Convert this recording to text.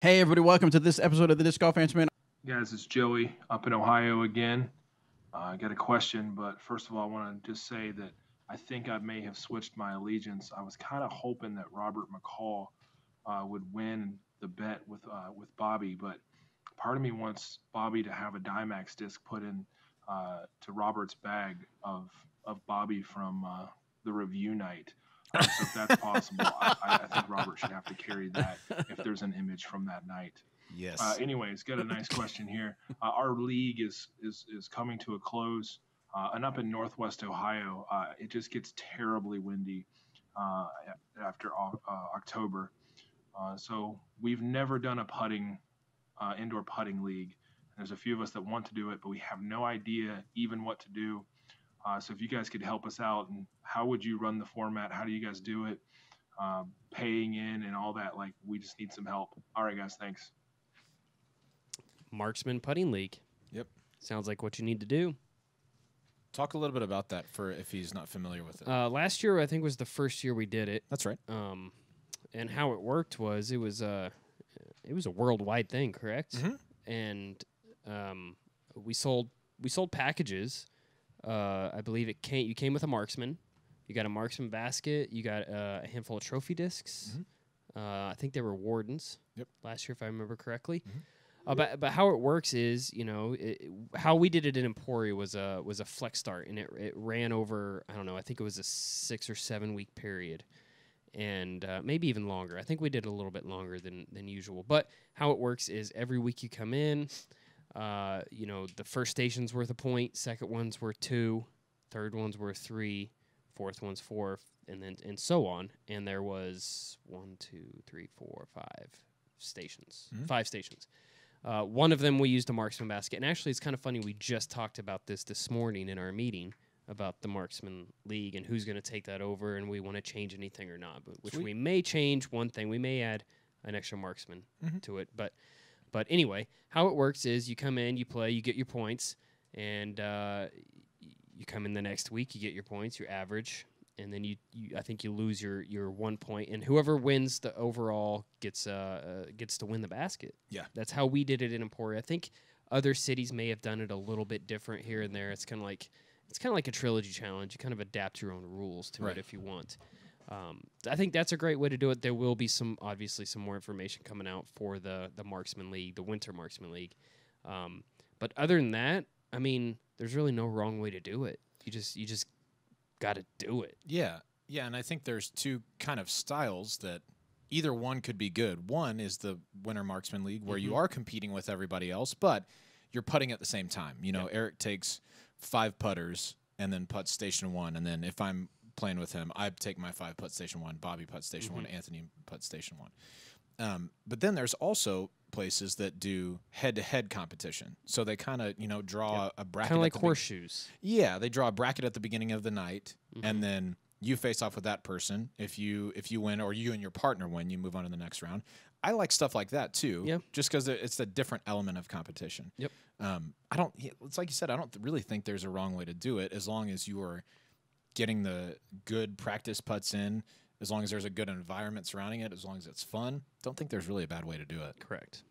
Hey, everybody, welcome to this episode of the Disc Golf Answer Man. Guys, it's Joey up in Ohio again. I got a question, but first of all, I want to just say that I think I may have switched my allegiance. I was kind of hoping that Robert McCall would win the bet with Bobby, but part of me wants Bobby to have a Dimax disc put in to Robert's bag of Bobby from the review night. So if that's possible, I think Robert should have to carry that if there's an image from that night. Yes. Anyways, got a nice question here. Our league is coming to a close, and up in Northwest Ohio, it just gets terribly windy after October. So we've never done a indoor putting league. There's a few of us that want to do it, but we have no idea even what to do. So if you guys could help us out, and how would you run the format? How do you guys do it? Paying in and all that. Like, we just need some help. All right, guys. Thanks. Marksman Putting League. Yep. Sounds like what you need to do. Talk a little bit about that for if he's not familiar with it. Last year, I think, was the first year we did it. That's right. And how it worked was it was a worldwide thing, correct? Mm-hmm. And we sold packages. I believe you came with a marksman. You got a marksman basket. You got a handful of trophy discs. Mm-hmm. I think they were Wardens. Yep. Last year, if I remember correctly. Mm-hmm. But how it works is, how we did it in Emporia was a flex start, and it ran over, I don't know, I think it was a 6 or 7 week period, and maybe even longer. I think we did a little bit longer than usual. But how it works is every week you come in, the first station's worth a point, second one's worth 2, third one's worth 3, fourth one's 4, and so on. And there was 1, 2, 3, 4, 5 stations, 5 stations. One of them we used a marksman basket, and actually it's kind of funny. We just talked about this morning in our meeting about the Marksman League and who's going to take that over, and we want to change anything or not. But which we may change one thing. We may add an extra marksman to it. But anyway, how it works is you come in, you play, you get your points, and you come in the next week, you get your points, your average, and then I think you lose your 1 point, and whoever wins the overall gets to win the basket. Yeah, that's how we did it in Emporia. I think other cities may have done it a little bit different here and there. It's kind of like a trilogy challenge. You kind of adapt your own rules to it if you want. I think that's a great way to do it. There will be obviously some more information coming out for the Marksman League, the Winter Marksman League. But other than that, I mean, there's really no wrong way to do it. You just got to do it. Yeah, and I think there's two kind of styles that either one could be good. One is the Winter Marksman League, where you are competing with everybody else, but you're putting at the same time. Eric takes 5 putters and then putts station 1, and then if I'm playing with him, I take my 5 putt station 1, Bobby putt station 1, Anthony putt station 1. But then there's also places that do head-to-head competition. So they kind of, draw a bracket. Kind of like horseshoes. Yeah, they draw a bracket at the beginning of the night, and then you face off with that person. If you win, or you and your partner win, you move on to the next round. I like stuff like that too. Yeah. Just because it's a different element of competition. Yep. It's like you said, I don't really think there's a wrong way to do it, as long as you are getting the good practice putts in, as long as there's a good environment surrounding it, as long as it's fun. Don't think there's really a bad way to do it. Correct.